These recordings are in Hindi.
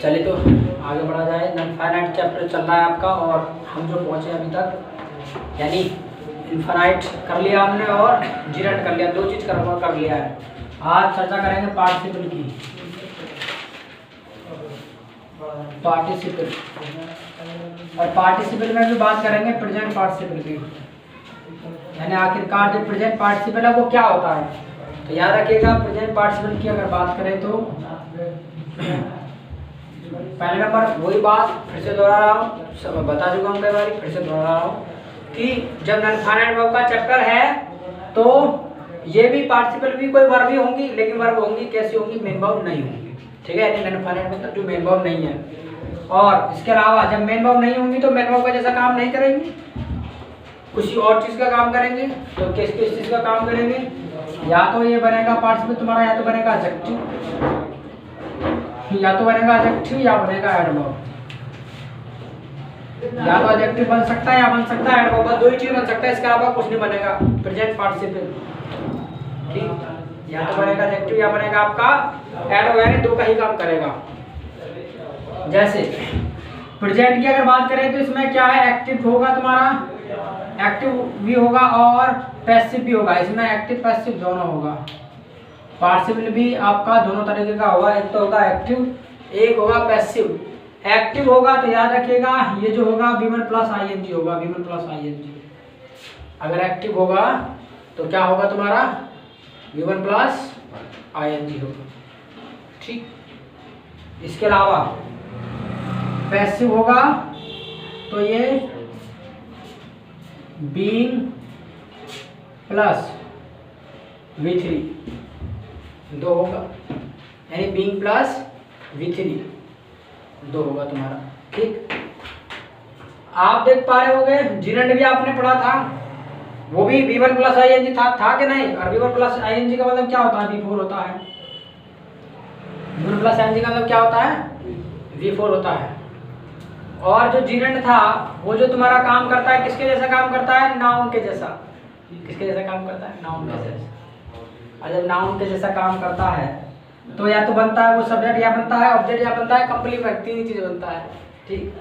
चलिए तो आगे बढ़ा जाए। नॉन फाइनाइट चैप्टर चल रहा है आपका, और हम जो पहुँचे अभी तक यानी इनफाइनाइट कर लिया हमने और जिरेंड कर लिया, दो चीज़ कर लिया है। आज चर्चा करेंगे पार्टिसिपल की। पार्टिसिपल और पार्टिसिपल में भी बात करेंगे प्रेजेंट पार्टिसिपल की, यानी आखिरकार जो प्रेजेंट पार्टिसिपल है वो क्या होता है। तो याद रखिएगा, प्रेजेंट पार्टिसिपल की अगर बात करें तो पहले नंबर वही बात फिर से दोहरा रहा हूँ, सब बता चुका हूँ कई बार, फिर से दोहरा रहा हूँ कि जब नॉन फाइनाइट वर्ब का चैप्टर है तो ये भी पार्टिसिपल भी कोई वर्ब ही होंगी, लेकिन वर्ब होंगी कैसी होंगी, मेन वर्ब नहीं होंगी। ठीक है, यानी नॉन फाइनाइट मतलब जो मेन वर्ब नहीं है। और इसके अलावा जब मेन वर्ब नहीं होंगी तो मेन वर्ब का जैसा काम नहीं करेंगे, किसी और चीज़ का काम करेंगे। तो किस किस चीज़ का काम करेंगे, या तो ये बनेगा पार्टिसिपल तुम्हारा, या तो बनेगा एडजेक्टिव, या तो बनेगा एडजेक्टिव या बनेगा एडवर्ब। या तो एडजेक्टिव बन सकता है या बन सकता है एडवर्ब, बस दो ही चीज बन सकता है, इसके अलावा कुछ नहीं बनेगा प्रेजेंट पार्टिसिपल। ठीक, या तो बनेगा एडजेक्टिव या बनेगा आपका एडवर्ब, यानी दो का ही काम करेगा। जैसे प्रेजेंट की अगर बात करें तो इसमें क्या है, एक्टिव होगा तुम्हारा, एक्टिव भी होगा और पैसिव भी होगा। इसमें एक्टिव पैसिव दोनों होगा। पार्टिसिपल भी आपका दोनों तरीके का होगा, एक तो होगा एक्टिव, एक होगा पैसिव। एक्टिव होगा तो याद रखिएगा ये जो होगा V1 प्लस ING होगा, V1 प्लस ING। अगर एक्टिव होगा तो क्या होगा तुम्हारा, V1 प्लस ING होगा। ठीक, इसके अलावा पैसिव होगा तो ये बीइंग प्लस V3 दो होगा, यानी बीइंग प्लस V3 दो होगा तुम्हारा। ठीक, आप देख पा रहे होंगे जिरेंड भी आपने पढ़ा था, वो भी V1 प्लस ING था कि नहीं। और V1 प्लस ING का मतलब क्या होता है, V4 होता है। V1 प्लस ING का मतलब क्या होता है, V4 होता है। और जो जिरेंड था वो जो तुम्हारा काम करता है किसके जैसा काम करता है, नाउन के जैसा। किसके जैसा काम करता है, नाउन के जैसा। और जब नाउन के जैसा काम करता है तो या तो बनता है वो सब्जेक्ट, या बनता है ऑब्जेक्ट, या बनता है कंप्लीमेंट, तीन ही चीज बनता है। ठीक,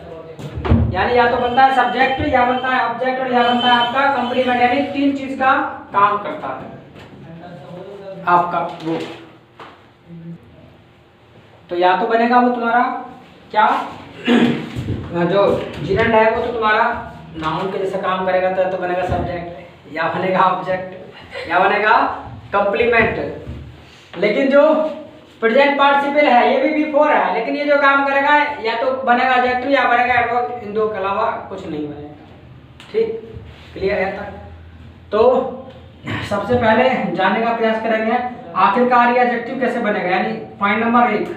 यानी या तो बनता है सब्जेक्ट, या बनता है ऑब्जेक्ट, और या बनता है आपका कंप्लीमेंट, यानी तीन चीज का काम करता है आपका वो। तो या तो बनेगा वो तुम्हारा क्या जो जिरेंड है वो तो तुम्हारा नाउन के जैसा काम करेगा, तो बनेगा सब्जेक्ट, या बनेगा ऑब्जेक्ट, या बनेगा कंप्लीमेंट। लेकिन जो प्रेजेंट पार्टिसिपल है ये भी V4 है, लेकिन ये जो काम करेगा या तो बनेगा एडजेक्टिव या बनेगा एडवर्ब, इन दो के अलावा कुछ नहीं बनेगा। ठीक, क्लियर है तक। तो सबसे पहले जानने का प्रयास करेंगे आखिरकार ये एडजेक्टिव कैसे बनेगा, यानी पॉइंट नंबर 1।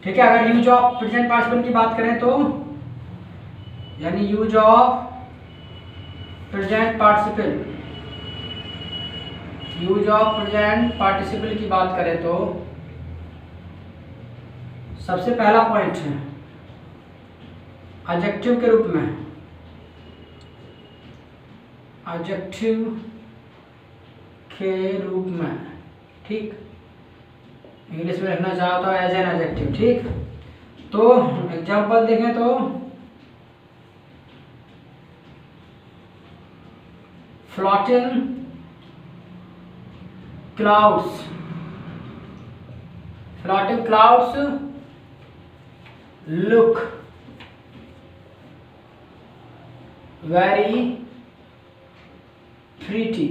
ठीक है, अगर यूज ऑफ प्रेजेंट पार्टिसिपल की बात करें तो यानी use of present participle, use of present participle की बात करें तो सबसे पहला पॉइंट है एडजेक्टिव के रूप में, एडजेक्टिव के रूप में। ठीक, इंग्लिश में लिखना चाहो तो एज एन एडजेक्टिव। ठीक, तो एग्जांपल देखें तो floating clouds, floating clouds look very pretty,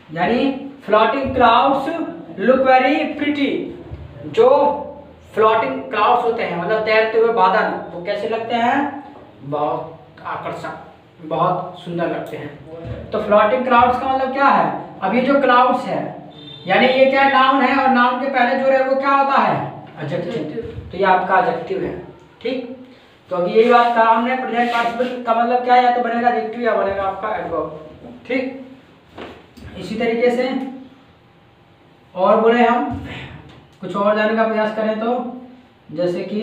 यानी floating clouds look very pretty. जो फ्लोटिंग क्लाउड्स होते हैं मतलब तैरते हुए बादल, वो कैसे लगते हैं, बहुत आकर्षक, बहुत सुंदर लगते हैं। तो फ्लोटिंग क्लाउड्स का मतलब क्या है, अब ये जो क्लाउड्स है यानी ये क्या नाउन है, और नाउन के पहले जो है वो क्या होता है, एडजेक्टिव। तो ये आपका एडजेक्टिव है। ठीक, तो अभी यही बात कहा हमने, प्रेजेंट पार्टिसिपल का मतलब क्या है, या तो बनेगा एडजेक्टिव या बनेगा आपका एडवर्ब। ठीक, इसी तरीके से और बोले हम कुछ और जानने का प्रयास करें तो जैसे कि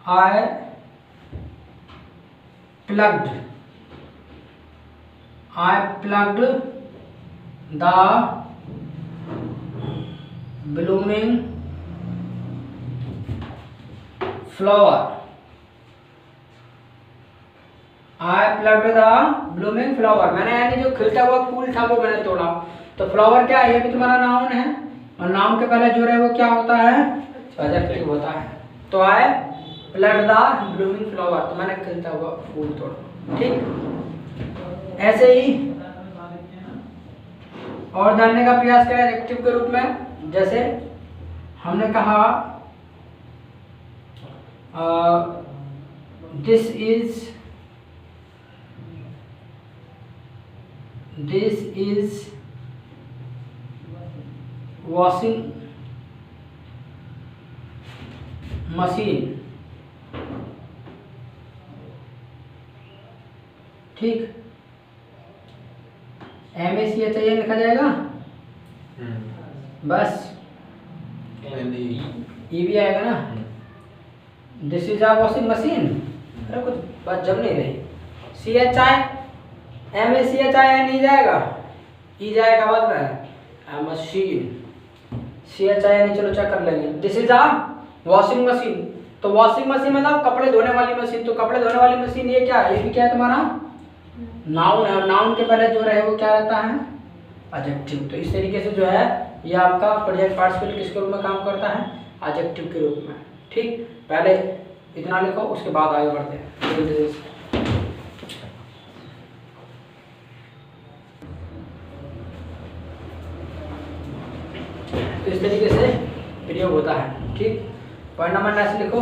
I plugged, I plugged the blooming flower, I plugged the blooming flower, मैंने यानी जो खिलता हुआ फूल था वो मैंने तोड़ा। तो फ्लावर क्या है, ये भी तुम्हारा नाउन है, और नाउन के पहले जो है वो क्या होता है, एडजेक्टिव होता है। तो आई प्लग्ड द ब्लूमिंग फ्लावर, तो मैंने खिलता हुआ फूल तोड़ा। ठीक, ऐसे ही और जानने का प्रयास करें एडजेक्टिव के रूप में। जैसे हमने कहा दिस इज वॉशिंग मशीन। ठीक, MACH लिखा जाएगा, बस ये भी आएगा ना। This is a washing machine, अरे कुछ बात जम नहीं रही। CHI MACHI नहीं जाएगा, ई जाएगा बाद में, मशीन CHI नहीं, चलो चेक कर लेंगे। This is a washing machine, तो वॉशिंग मशीन मतलब कपड़े धोने वाली मशीन। तो कपड़े धोने वाली मशीन ये क्या है, ये भी क्या है तुम्हारा नाउन है, और नाउन के पहले जो रहे वो क्या रहता है, एडजेक्टिव। तो इस तरीके से जो है ये आपका प्रेजेंट पार्टिसिपल किसके रूप में काम करता है, एडजेक्टिव के रूप में। ठीक, पहले इतना लिखो, उसके बाद आगे बढ़ते हैं। तो इस तरीके से प्रयोग होता है। ठीक, पॉइंट नंबर 9 लिखो,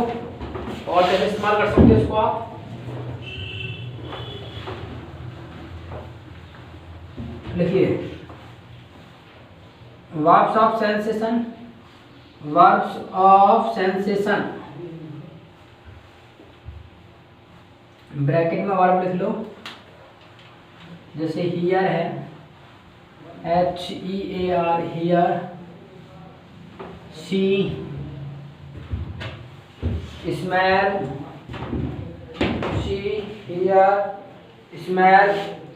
और कैसे इस्तेमाल कर सकते हो इसको आप। लिखिए, verbs of sensation, verbs of sensation, bracket में वर्ब लिख लो। जैसे हियर है, HEAR hear, see smell, see hear smell,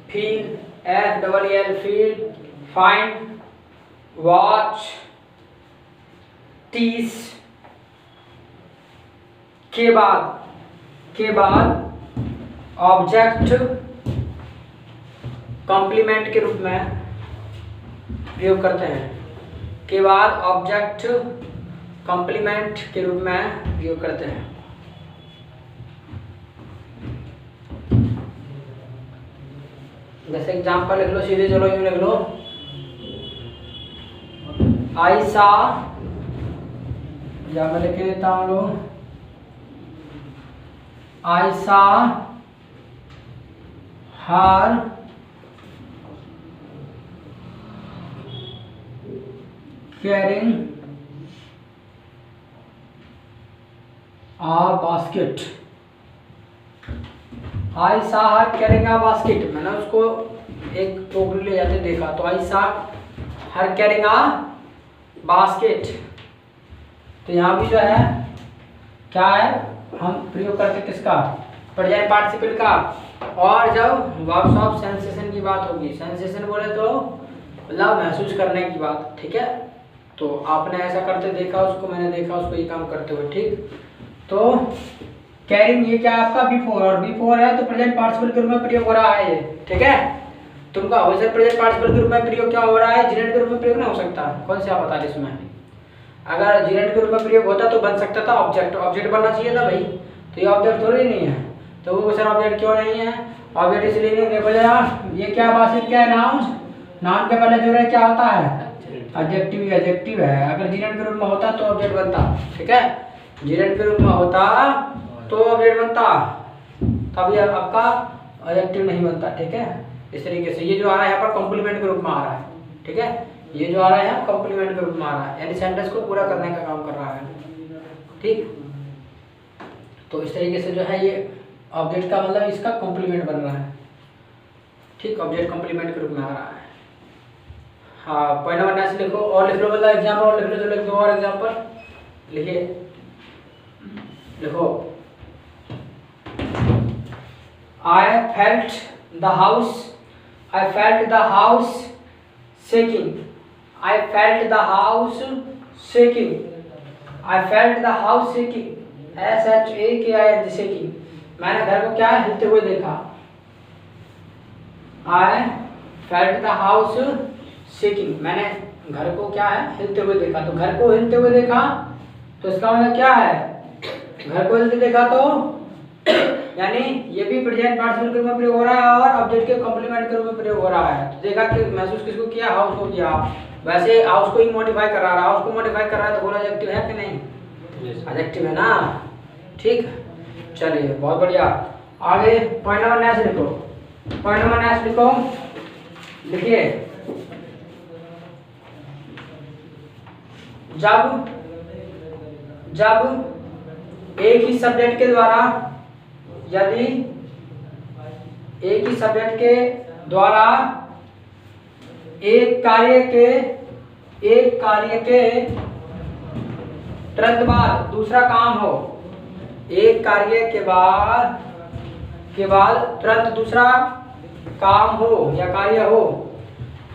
feel FEEL feel, find watch, taste. के बाद ऑब्जेक्ट कॉम्प्लीमेंट के रूप में प्रयोग करते हैं। के बाद ऑब्जेक्ट कॉम्प्लीमेंट के रूप में प्रयोग करते हैं। जैसे एग्जाम्पल लिख लो, सीधे चलो यूं लिख लो, आई सा, या मैं लिख देता हूँ लो, आई सा हर कैरिंग आ बास्केट। आई सा हर कैरिंग आ बास्केट, मैंने उसको एक टोकरी ले जाते देखा। तो आई सा हर कैरिंग आ बास्केट। तो यहाँ भी जो है क्या है, हम प्रयोग करते किसका, प्रेजेंट पार्टिसिपल का। और जब वर्ब्स ऑफ सेंसेशन की बात होगी, सेंसेशन बोले तो मतलब महसूस करने की बात। ठीक है, तो आपने ऐसा करते देखा, उसको मैंने देखा उसको ये काम करते हुए। ठीक, तो कैरिंग ये क्या है आपका बिफोर, और बिफोर है तो प्रेजेंट पार्टिसिपल के रूप में प्रयोग हो रहा है ये। ठीक है, तुमका वैसे प्रेजेंट पार्टिसिपल के रूप में प्रयोग क्या हो रहा है, जिरेंट के रूप में प्रयोग नहीं हो सकता। कौन से आप बता रहे इसमें, अगर जिरेंट के रूप में प्रयोग होता तो बन सकता था ऑब्जेक्ट, ऑब्जेक्ट बनना चाहिए था भाई। तो ये ऑब्जेक्ट थोड़ी नहीं है, तो वो सर ऑब्जेक्ट क्यों नहीं है, ऑब्जेक्ट इसलिए नहीं। देखो यार ये क्या बास्केट क्या है, नाउन, नाउन के पहले जो है क्या होता है, एडजेक्टिव, एडजेक्टिव है। अगर जिरेंट के रूप में होता तो ऑब्जेक्ट बनता। ठीक है, जिरेंट के रूप में होता तो ऑब्जेक्ट बनता, तभी आपका एडजेक्टिव नहीं बनता। ठीक है, इस तरीके से ये जो आ रहा है यहाँ पर कॉम्प्लीमेंट के रूप में आ रहा है। ठीक है, ये जो आ रहा है यहाँ कॉम्प्लीमेंट के रूप में आ रहा है, यानी सेंटेंस को पूरा करने का काम कर रहा है। ठीक, तो इस तरीके से जो है ये ऑब्जेक्ट का मतलब इसका कॉम्प्लीमेंट बन रहा है। ठीक, ऑब्जेक्ट कॉम्प्लीमेंट के रूप में आ रहा है। हाँ, पॉइंट नंबर 9 लिखो, और लिख लो, मतलब एग्जाम्पल और लिख लो। चलो एक दो और एग्जाम्पल लिखिए, लिखो, I felt the house shaking. I felt the house shaking. I felt the house shaking. SHAKING shaking, मैंने घर को क्या हिलते हुए देखा। I felt the house shaking, मैंने घर को क्या है हिलते हुए देखा। तो घर को हिलते हुए देखा तो इसका मतलब क्या है, घर को हिलते देखा तो यानी ये भी प्रेजेंट पार्टिसिपल के रूप में प्रयोग हो रहा है और ऑब्जेक्ट के कॉम्प्लीमेंट के रूप में प्रयोग हो रहा है। तो देखा कि महसूस किसको किया, हाउस को किया। वैसे हाउस को ही मॉडिफाई कर रहा है, हाउस को मॉडिफाई कर रहा है तो बोला एडजेक्टिव है कि नहीं, एडजेक्टिव है ना। ठीक, चलिए बहुत बढ़िया। आगे पॉइंट नंबर नेक्स्ट लिखो, पॉइंट नंबर नेक्स्ट लिखो, लिखिए जब एक ही सब्जेक्ट के द्वारा, यदि एक ही सब्जेक्ट के द्वारा एक कार्य के तुरंत बाद दूसरा काम हो, एक कार्य के बाद तुरंत दूसरा काम हो या कार्य हो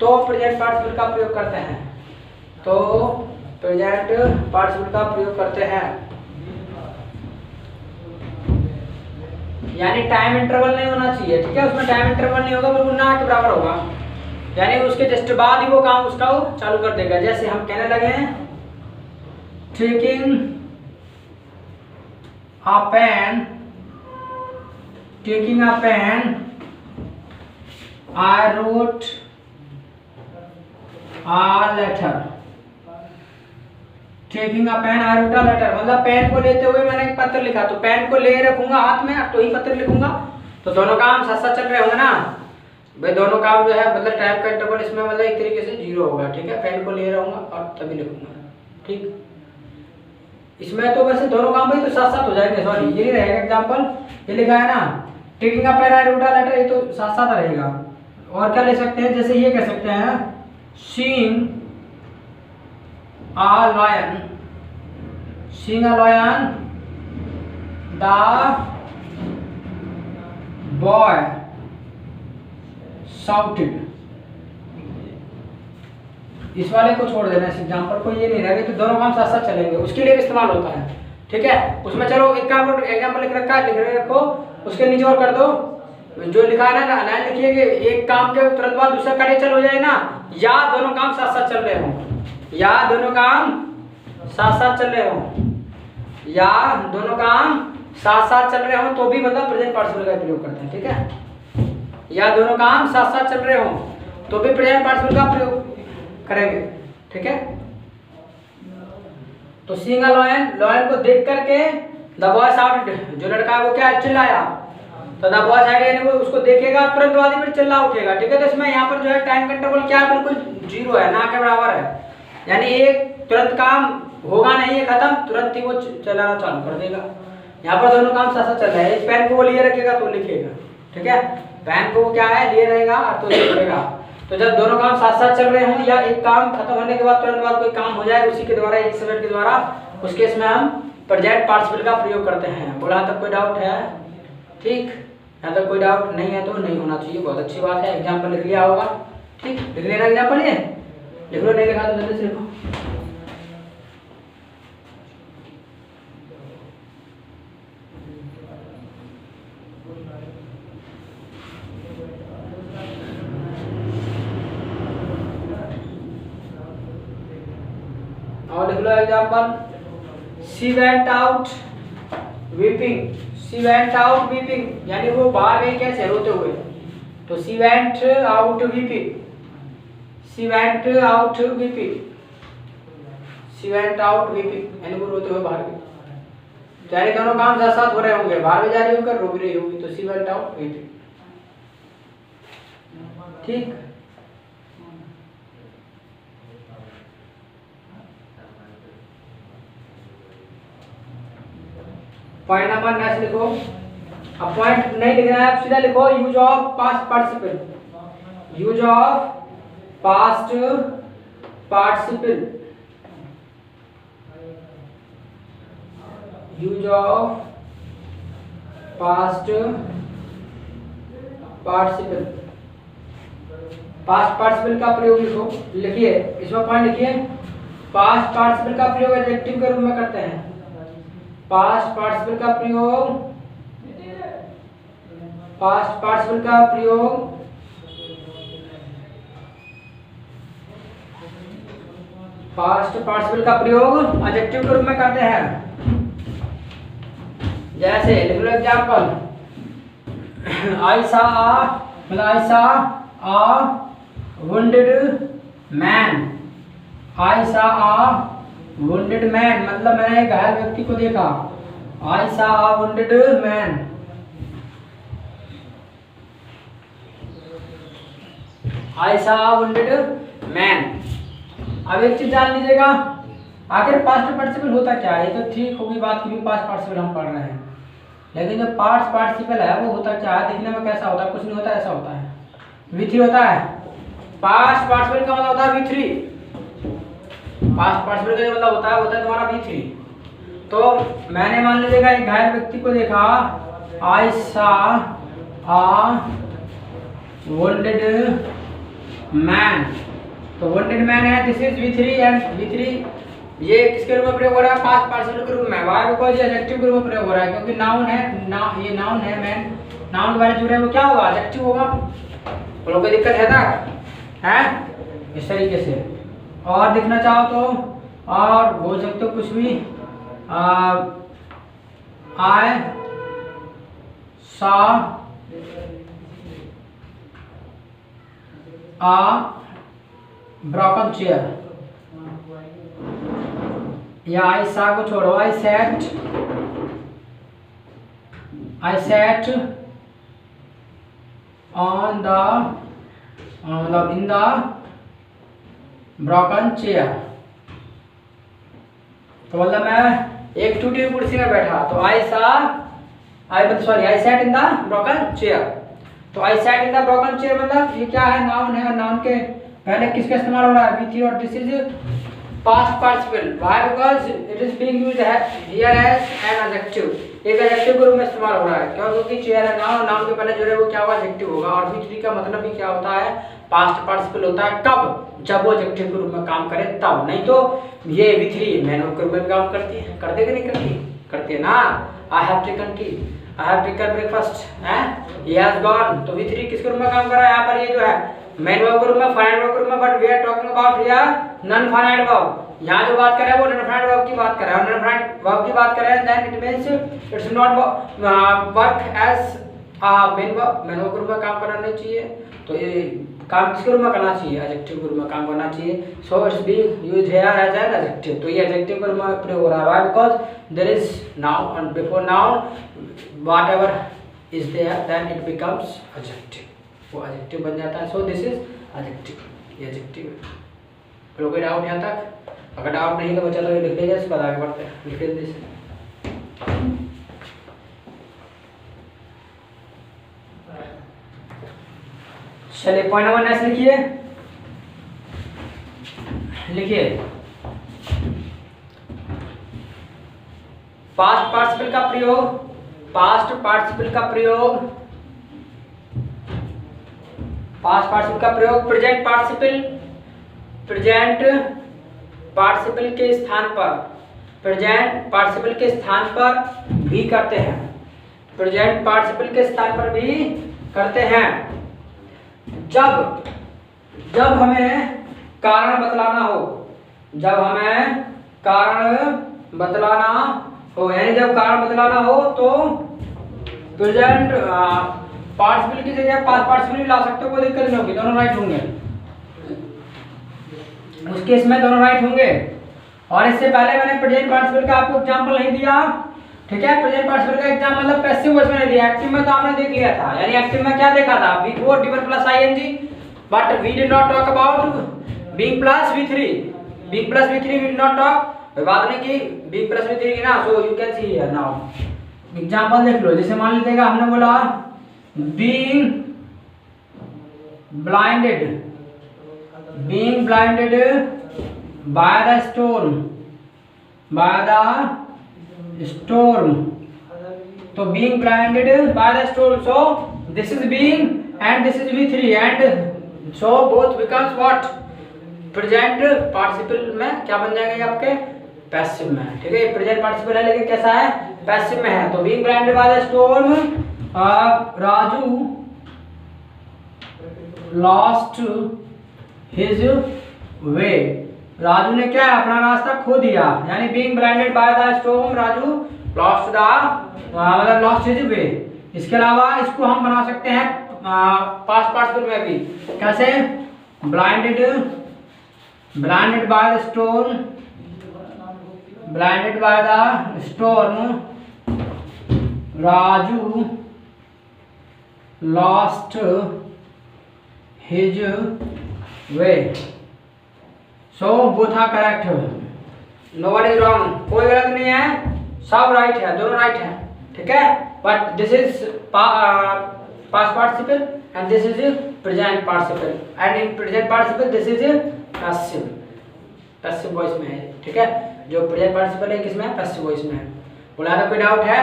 तो प्रेजेंट पार्टिसिपल का प्रयोग करते हैं, तो प्रेजेंट पार्टिसिपल का प्रयोग करते हैं। यानी टाइम इंटरवल नहीं होना चाहिए, ठीक है, उसमें टाइम इंटरवल नहीं होगा, बिल्कुल ना के बराबर होगा, यानी उसके जस्ट बाद ही वो काम उसका वो चालू कर देगा। जैसे हम कहने लगे हैं taking a pen I wrote a letter, taking a pen I wrote a letter, मतलब पेन को लेते हुए मैंने एक पत्र लिखा, तो पेन को ले रखूंगा हाथ में तो ही पत्र लिखूंगा, तो दोनों काम साथ साथ चल रहे होंगे ना भाई, दोनों काम जो है मतलब टाइम का इंटरवल इसमें मतलब एक तरीके से 0 होगा, ठीक है, पेन को ले रहूंगा और तभी लिखूंगा, ठीक। इसमें तो वैसे दोनों काम भाई तो साथ साथ हो जाएंगे, सॉरी ये नहीं रहेगा, एग्जांपल ये लिखा है ना taking a pen I wrote a letter, ये तो साथ साथ रहेगा। और क्या ले सकते हैं, जैसे ये कह सकते हैं seeing a lion, seeing a lion, the boy shouted, इस वाले को छोड़ देना, इस एग्जांपल को, ये नहीं रहेगा, तो दोनों काम साथ साथ चलेंगे, उसके लिए भी इस्तेमाल होता है, ठीक है। उसमें चलो एक काम करो, एग्जांपल लिख रखा है, लिख रखो, उसके नीचे और कर दो जो लिखा है ना, लाइन लिखिए कि एक काम के तुरंत बाद दूसरा कार्य चल हो जाए ना, या दोनों काम साथ साथ चल रहे हों, या दोनों काम साथ साथ चल रहे हों, या दोनों काम साथ साथ चल रहे हों तो भी मतलब प्रेजेंट पार्टिसिपल का प्रयोग करते हैं, ठीक है, या दोनों काम साथ साथ चल रहे हों तो भी प्रेजेंट पार्टिसिपल का प्रयोग करेंगे, ठीक है। तो सीइंग अ लायन, लायन को देख करके द बॉय शाउटेड, जो लड़का है वो क्या चिल्लाया, तो द बॉय शाउटेड यानी वो उसको देखेगा तुरंत बाद ही फिर चिल्ला उठेगा, ठीक है। तो इसमें यहाँ पर जो है टाइम का इंटरवल क्या है, बिल्कुल 0 है, ना के बराबर है, यानी एक तुरंत काम होगा नहीं है खत्म, तुरंत ही वो चलाना चालू कर देगा। यहाँ पर दोनों काम साथ साथ चल रहे हैं, एक पेन को वो लिए रखेगा तो लिखेगा, ठीक है, पेन को क्या है लिए रहेगा तो लिखेगा। तो जब दोनों काम साथ साथ चल रहे हों या एक काम खत्म होने के बाद तुरंत बाद कोई काम हो जाए उसी के द्वारा, एक सब्जेक्ट के द्वारा, उस केस में हम प्रेजेंट पार्टिसिपल का प्रयोग करते हैं। बोला तक कोई डाउट है, ठीक, यहाँ तक कोई डाउट नहीं है तो नहीं होना चाहिए, बहुत अच्छी बात है। एग्जाम्पल लिख लिया होगा, ठीक, लिख लेना एग्जाम्पल, ये लिख लो, नहीं लिखा तो जल्दी से लिखो। और लिख लो example, she went out weeping, she went out weeping यानी वो बाहर गई कैसे, रोते हुए, तो she went out weeping, she went out weeping, she went out weeping यानी वो रोते हुए बाहर गई, यानी दोनों काम साथ साथ हो रहे होंगे, बाहर भी जा रही होकर रो भी रही होगी, तो शी वेंट आउट वीपिंग, ठीक। पॉइंट नंबर नेक्स्ट लिखो, अब पॉइंट नहीं लिखना है, आप सीधा लिखो use of past participle, use of past participle, use of past participle, past participle का प्रयोग लिखो, लिखिए इसमें पॉइंट लिखिए, पास्ट पार्टिसिपल का प्रयोग एडजेक्टिव के रूप में करते हैं, पास्ट पार्टिसिपल का प्रयोग, पास्ट पार्टिसिपल का प्रयोग पास्ट पार्टिसिपल का प्रयोग एडजेक्टिव के रूप में करते हैं। जैसे लिख लो एग्जाम्पल, आई सा मतलब आई सा आ वुंडेड मैन, आई सा आ वुंडेड मैन मतलब मैंने एक घायल व्यक्ति को देखा। आई सा आ वुंडेड मैन, आई सा आ वुंडेड मैन। अब एक चीज जान लीजिएगा, आखिर पास्ट पार्टिसिपल होता क्या है। ये तो ठीक होगी बात की भी पास्ट पार्टिसिपल हम पढ़ रहे हैं, लेकिन जो पास्ट पार्टिसिपल है वो होता क्या है, दिखने में कैसा होता है, कुछ नहीं होता, ऐसा होता है V3 होता है। पास्ट पार्टिसिपल का मतलब होता है V3, पास्ट पार्टिसिपल का मतलब होता है तुम्हारा V3। तो मैंने मान लीजिएगा एक घायल व्यक्ति को देखा, आई सा आ वुंडेड मैन, तो वुंडेड मैन है, this is V3 and V3 ये किसके रूप में प्रयोग हो रहा है, पास्ट पार्टिसिपल के रूप में। व्हाई बिकॉज़ ये एडजेक्टिव के रूप में प्रयोग हो रहा है, क्योंकि नाउन है, ये नाउन है मैन, नाउन के बारे में जुड़ रहा है वो क्या होगा, एडजेक्टिव होगा। बोलो कोई दिक्कत है ना, है इस तरीके से। और दिखना चाहो तो और बोल सकते हो कुछ भी, आई सा आ ब्रोकन चेयर, या आई सा को छोड़ो, आई सेट ऑन द मतलब इन द ब्रोकन चेयर। तो मतलब मैं एक टूटी हुई कुर्सी में बैठा, तो I sat in the broken chair. तो I sat in the broken chair मतलब ये क्या है, नाउन है, और नाउन के पहले किसका इस्तेमाल हो रहा है, V3, और this is past participle. Why because it is being used here as an adjective, एक एडजेक्टिव के रूप में इस्तेमाल हो रहा है। क्यों, क्योंकि चेयर है नाउन, नाउन के पहले जो है वो क्या होगा, एडजेक्टिव होगा। और V3 का मतलब भी क्या होता है, पास्ट पार्टिसिपल होता है। कब, जब वो एडजेक्टिव के रूप में काम करे तब, नहीं तो ये V3 मैन के रूप में काम करती है, करते कि नहीं करती, करती है ना। I have taken T, I have taken breakfast, है ही हैज गॉन, तो V3 किसके रूप में काम कर रहा है, यहाँ पर ये जो है मेन वर्ब के रूप में, फाइनाइट वर्ब के रूप में, but we are talking about here non finite verb. यहाँ जो बात कर रहे हैं वो नॉन फाइनाइट वर्ब की बात कर रहे हैं, नॉन फाइनाइट वर्ब की बात कर रहे हैं, then it means it's not work as main verb, main verb के रूप में काम करना नहीं चाहिए। तो ये काम किसके रूप में करना चाहिए, एडजेक्टिव के रूप में काम करना चाहिए। So it's being used here as an adjective, तो ये एडजेक्टिव के रूप में प्रयोग हो रहा है। Why because there is noun and before noun whatever is there then it becomes adjective, वो एडजेक्टिव बन जाता है। सो दिस इज एडजेक्टिव, ये एडजेक्टिव है। कोई डाउट यहाँ तक, अगर डाउट नहीं तो बच्चा तो ये लिख लीजिए, इसके बाद आगे बढ़ते हैं, लिख लीजिए। चलिए पॉइंट नंबर नेक्स्ट लिखिए, लिखिए पास्ट पार्टिसिपल का प्रयोग, पास्ट पार्टिसिपल का प्रयोग, पास्ट पार्टिसिपल का प्रयोग प्रेजेंट पार्टिसिपल, प्रेजेंट पार्टिसिपल के स्थान पर, प्रेजेंट पार्टिसिपल के स्थान पर भी करते हैं, प्रेजेंट पार्टिसिपल के स्थान पर भी करते हैं। जब हमें कारण बतलाना हो, जब हमें कारण बतलाना हो, यानी जब कारण बतलाना हो तो प्रेजेंट पार्टिसिपल की जगह पास्ट पार्टिसिपल भी ला सकते हो, कोई दिक्कत नहीं होगी, दोनों राइट होंगे, उस केस में दोनों राइट होंगे। और इससे पहले मैंने प्रेजेंट पार्टिसिपल का आपको एग्जांपल नहीं दिया, ठीक है। प्रेजेंट पार्टिसिपल का एग्जाम मतलब पैसिव वॉइस में नहीं दिया, एक्टिव में तो आपने देख लिया था। यानी एक्टिव में क्या देखा था, V4 D1 plus ING, but we did not talk about being plus V3, being plus V3 we did not talk, बात नहीं की बीइंग प्लस V3 की ना। So you can see here now example देख लो, जैसे मान लीजिएगा हमने बोला being blinded, being blinded by the storm, by the storm, तो being blinded by the storm, so this is being and this is V3 and so both becomes what, present participle में क्या बन जाएंगे आपके पैसिव में है, ठीक है। प्रेजेंट पार्टिसिपल है लेकिन कैसा है, पैसिव में है। तो being blinded by the storm Raju lost his वे। राजू ने क्या अपना रास्ता खो दिया, यानी being blinded by the storm Raju lost the मतलब लॉस्ट हिज वे। इसके अलावा इसको हम बना सकते हैं पास्ट पार्टिसिपल में भी, कैसे, blinded by the storm, blinded by the storm Raju lost his way. So both are correct, no one is wrong, कोई गलत नहीं है, सब राइट है, दोनों राइट है, ठीक है। But this is past participle and this is present participle, and in present participle this is passive, passive voice में है, ठीक है। जो प्रेजेंट पार्टिसिपल है किसमें है, पैसिव वॉइस में है। बोला था कोई डाउट है,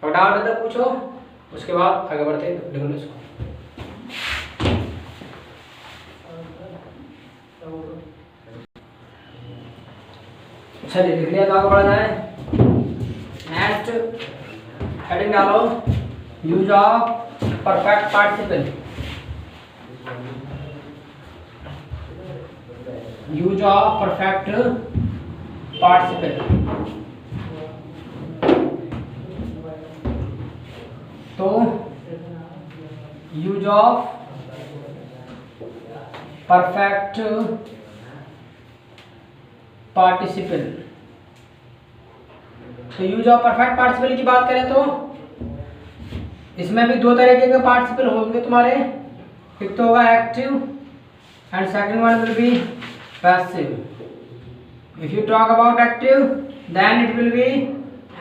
और डाउट है तो पूछो, उसके बाद आगे बढ़ते हैं, लिख लो इसको। चलिए लिख लिया तो आगे बढ़ जाए। नेक्स्ट हेडिंग डालो, use of perfect participle, use of perfect participle. तो यूज ऑफ परफेक्ट पार्टिसिपल, तो यूज ऑफ परफेक्ट पार्टिसिपल की बात करें तो इसमें भी दो तरीके के पार्टिसिपल होंगे तुम्हारे, एक तो होगा active and second one will be passive. If you talk about active then it will be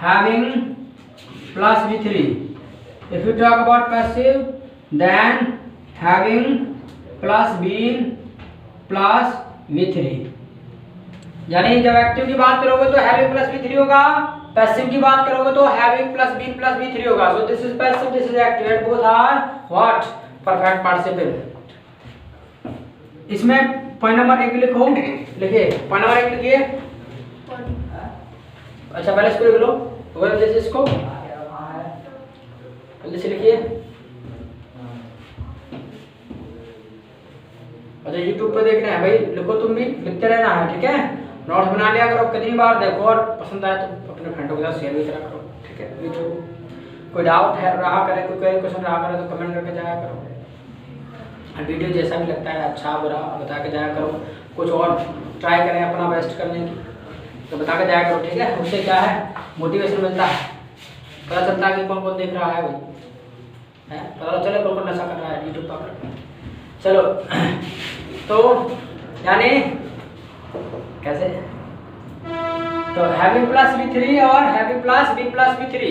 having plus V3, if you talk about passive then having plus being plus V3। यानी जब एक्टिव की बात करोगे तो हैविंग प्लस V3 होगा, पैसिव की बात करोगे तो having plus being plus V3 होगा। So this is passive, this is active, and both are what, perfect participle. इसमें पॉइंट नंबर 1 लिखो, लिखिए पॉइंट नंबर 1 लिखिए। अच्छा पहले इसको लिख लो, वेल दिस इसको जल्दी से लिखिए। अच्छा यूट्यूब पे देखना है भाई, लिखो तुम भी, लिखते रहना है, ठीक है। नोट्स बना लिया करो, कितनी बार देखो, और पसंद आए तो अपने फ्रेंडों के साथ शेयर भी करा करो, ठीक है। वीडियो कोई डाउट है रहा करे, कोई क्वेश्चन रहा करे तो कमेंट करके जाया करो, और वीडियो जैसा भी लगता है अच्छा बुरा बता के जाया करो। कुछ और ट्राई करें अपना बेस्ट करने की तो बता के जाया करो, ठीक है। उससे क्या है, मोटिवेशन मिलता है, पता चलता है कि कौन कौन देख रहा है भाई, है पता चले कौन कौन नशा कर रहा है यूट्यूब पर। चलो तो यानी कैसे, तो हैविंग प्लस V3 और having plus B plus V3,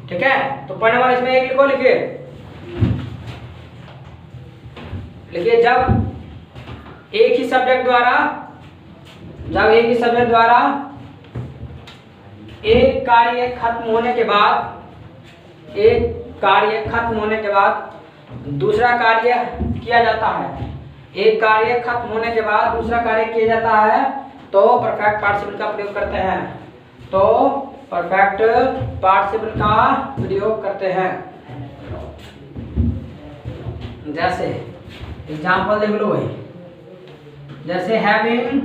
ठीक है। तो पॉइंट नंबर इसमें 1 लिखो, लिखिए लिखिए जब एक ही सब्जेक्ट द्वारा, जब एक ही सब्जेक्ट द्वारा एक कार्य खत्म होने के बाद, एक कार्य खत्म होने के बाद दूसरा कार्य किया जाता है, एक कार्य खत्म होने के बाद दूसरा कार्य किया जाता है, तो परफेक्ट पार्टिसिपल का प्रयोग करते हैं, तो परफेक्ट पार्टिसिपल का प्रयोग करते हैं। जैसे एग्जांपल देख लो भाई, जैसे having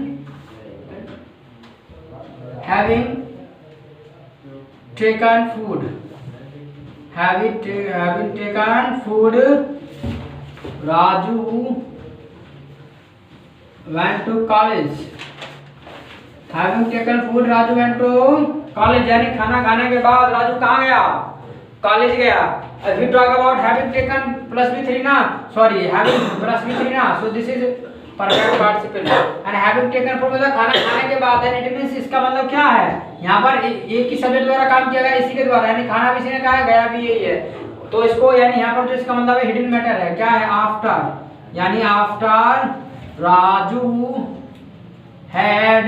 taken food, having taken food Raju went to college, having taken food Raju went to college, यानी खाना खाने के बाद राजू कहाँ गया, कॉलेज गया। If you talk about having taken plus V3 ना, sorry having plus V3 ना, so this is perfect participle, and having taken food मतलब खाना खाने के बाद, then it means इसका मतलब क्या है, यहाँ पर एक ही सब्जेक्ट द्वारा काम किया गया, इसी के द्वारा, यानी खाना भी इसी ने खाया, गया भी यही है, तो इसको यानी यहाँ पर जो इसका मतलब है हिडन मैटर है, क्या है, आफ्टर, यानी after Raju had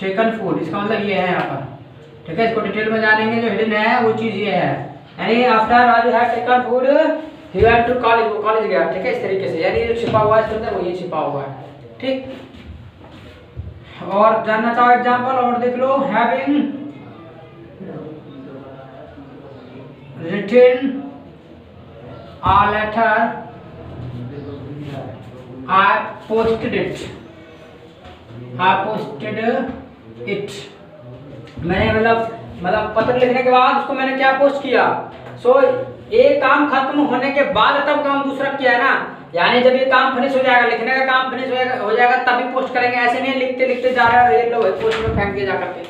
taken food, इसका मतलब ये है यहाँ पर, ठीक है। इसको डिटेल में जानेंगे, जो हिडन है वो चीज ये है, यानी after Raju had taken food he went to college, वो कॉलेज गया, ठीक है। इस तरीके से यानी जो छिपा हुआ है इसके अंदर वो ये छिपा हुआ है, ठीक। और जानना चाहो एग्जाम्पल और देख लो, having written a letter I posted it मैंने मतलब पत्र लिखने के बाद उसको मैंने क्या पोस्ट किया। सो एक काम खत्म होने के बाद तब काम दूसरा किया है ना, यानी जब ये काम फिनिश हो जाएगा, लिखने का काम फिनिश हो जाएगा तभी पोस्ट करेंगे। ऐसे नहीं लिखते लिखते जा रहा है लो पोस्ट में फेंक के जा करके,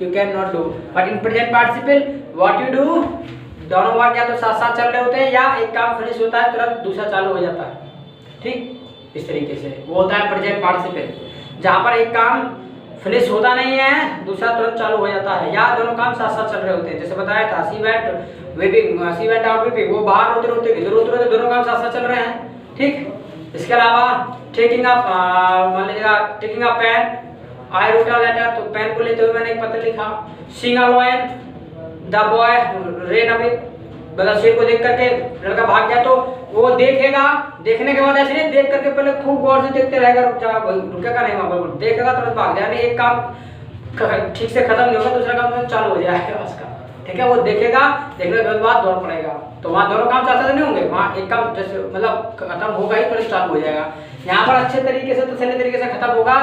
you can not do. But in present participle what you do, दोनों वर्ड या तो साथ साथ चल रहे होते हैं या एक काम फिनिश होता है तुरंत दूसरा चालू हो जाता है। ठीक, इस तरीके से वो होता है प्रेजेंट पार्टिसिपल, जहाँ पर एक काम फिनिश होता नहीं है दूसरा तुरंत चालू हो जाता है, या दोनों काम साथ साथ चल रहे होते हैं। जैसे बताया था सी वेंट आउट वीपिंग, वो बाहर होते रोते दोनों काम साथ साथ चल रहे हैं। ठीक, इसके अलावा टेकिंग अप, मान लीजिएगा taking a pen, I wrote a letter, तो पेन को लेते हुए मैंने एक पत्र लिखा। Seeing a lion the boy ran away, मतलब शेर को देख करके लड़का भाग गया, तो वो देखेगा, देखने के बाद ऐसे नहीं देख करके पहले खूब गौर से देखते रहेगा, रुकेगा नहीं, वहां पर देखेगा तुरंत भाग जाए, एक काम ठीक से खत्म नहीं होगा दूसरा काम चालू हो जाएगा उसका। ठीक है, वो देखेगा, देखने के बाद दौड़ पड़ेगा, तो वहाँ दोनों काम साथ साथ नहीं होंगे, वहाँ एक काम जैसे मतलब खत्म होगा ही तुरंत चालू हो जाएगा। यहाँ पर अच्छे तरीके से तसल्ली तरीके से खत्म होगा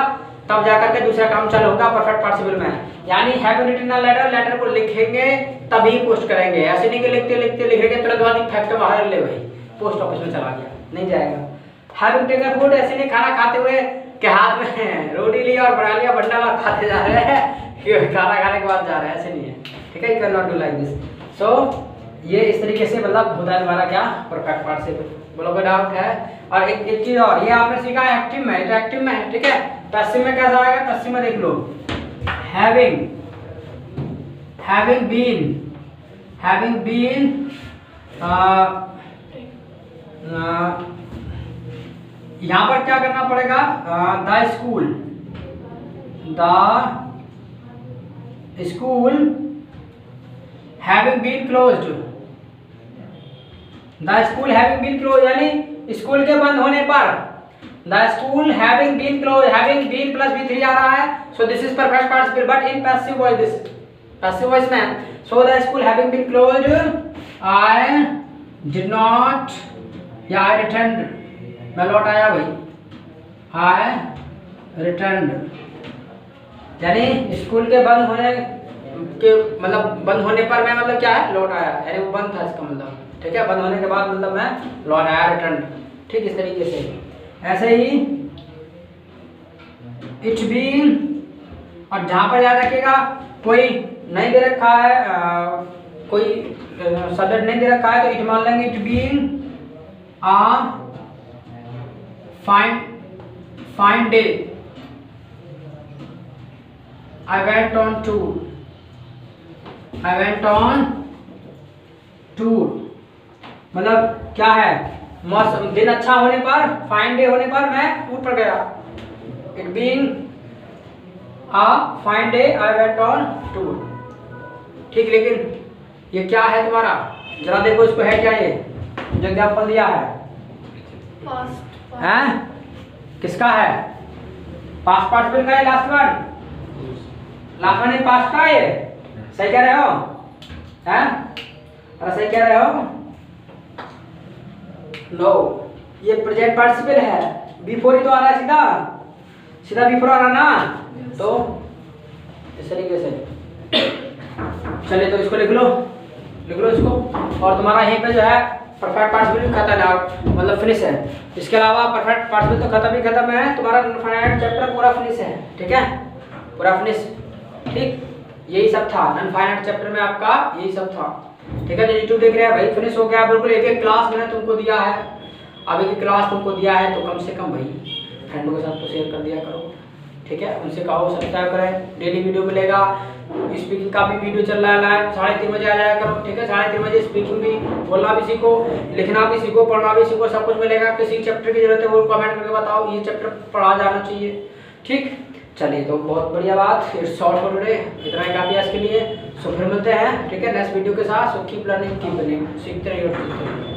तब जाकर के दूसरा काम चालू होगा परफेक्ट पार्टिसिपल में। यानी have written a letter, letter को लिखेंगे तभी पोस्ट करेंगे, ऐसे नहीं कि लिखते लिखते लिखेंगे तुरंत बाद फैक्ट बाहर ले भाई पोस्ट ऑफिस में चला गया, नहीं जाएगा। हैव रिटन अ फूड, ऐसे नहीं खाना खाते हुए के हाथ में रोटी ली और बना लिया बंडल और खाते जा रहे हैं, खाना खाने के बाद जा रहे हैं, ऐसे नहीं है। ठीक है, you can not do like this. So ये इस तरीके से मतलब होता है तुम्हारा क्या परफेक्ट पार्टिसिपल। बोलो कोई डाउट है? और एक चीज और, ये आपने सीखा एक्टिव में, तो एक्टिव में है। ठीक है, पैसिव में कैसा आएगा, पैसिव में देख लो, हैविंग बीन यहाँ पर क्या करना पड़ेगा, the school having been closed, the school having been close, यानी स्कूल के बंद होने पर, the school having been close, having been plus B3 आ रहा है, so this is perfect participle. But in passive voice, this passive voice में, so the school having been close, I did not, या आई रिटर्न्ड, मैं लौट आया भाई, आई रिटर्न्ड, यानी स्कूल के बंद होने के मतलब बंद होने पर मैं मतलब क्या है, लौट आया, यानी वो बंद था इसका मतलब। ठीक है, बंद होने के बाद मतलब मैं लौट आया, रिटर्न। ठीक, इस तरीके से। ऐसे ही इट्स बीन, और जहां पर याद रखिएगा कोई नहीं दे रखा है, कोई सब्जेक्ट नहीं दे रखा है, तो इट मान लेंगे it been a fine day, I went on tour, मतलब क्या है, मौसम दिन अच्छा होने पर, फाइन डे होने पर मैं टूर पर गया। It being a fine day I went on tour. ठीक, लेकिन ये क्या है तुम्हारा, जरा देखो इसको, है क्या ये जो एग्जाम्पल दिया है, हैं किसका है, पास्ट पार्टिसिपल का है, लास्ट वन पास्ट का है, सही कह रहे हो हैं, अरे सही कह रहे हो, नो ये प्रेजेंट पार्टिसिपल है, बिफोर ही तो आ रहा है, सीधा बिफोर आ रहा ना, तो इस तरीके से। चलिए तो इसको लिख लो इसको, और तुम्हारा यहीं पे जो है परफेक्ट पार्टिसिपल खत्म है, मतलब फिनिश है। इसके अलावा परफेक्ट पार्टिसिपल तो खत्म ही खत्म है, तुम्हारा इनफाइनाइट चैप्टर पूरा फिनिश है। ठीक है, पूरा फिनिश। ठीक, यही सब था इनफाइनाइट चैप्टर में, आपका यही सब था। ठीक है, तो यूट्यूब देख रहे हैं भाई, फिनिश हो गया बिल्कुल। एक क्लास मैंने तुमको दिया है, अब एक क्लास तुमको दिया है, तो कम से कम भाई फ्रेंडों के साथ तो शेयर कर दिया करो। ठीक है, उनसे कहो सब्सक्राइब करें, डेली वीडियो मिलेगा। स्पीकिंग का भी वीडियो चल रहा है, 3:30 बजे आ जाया करो। ठीक है, 3:30 बजे स्पीकिंग भी, बोलना भी सीखो, लिखना भी सीखो, पढ़ना भी सीखो, सब कुछ मिलेगा। किसी चैप्टर की जरूरत है वो कमेंट करके बताओ, ये चैप्टर पढ़ा जाना चाहिए। ठीक, चलिए तो बहुत बढ़िया बात, इट्स ऑल फॉर टुडे, इतना ही काफी आज के लिए। सो फिर मिलते हैं, ठीक है, नेक्स्ट वीडियो के साथ। So keep learning, keep learning, सीखते रहिए।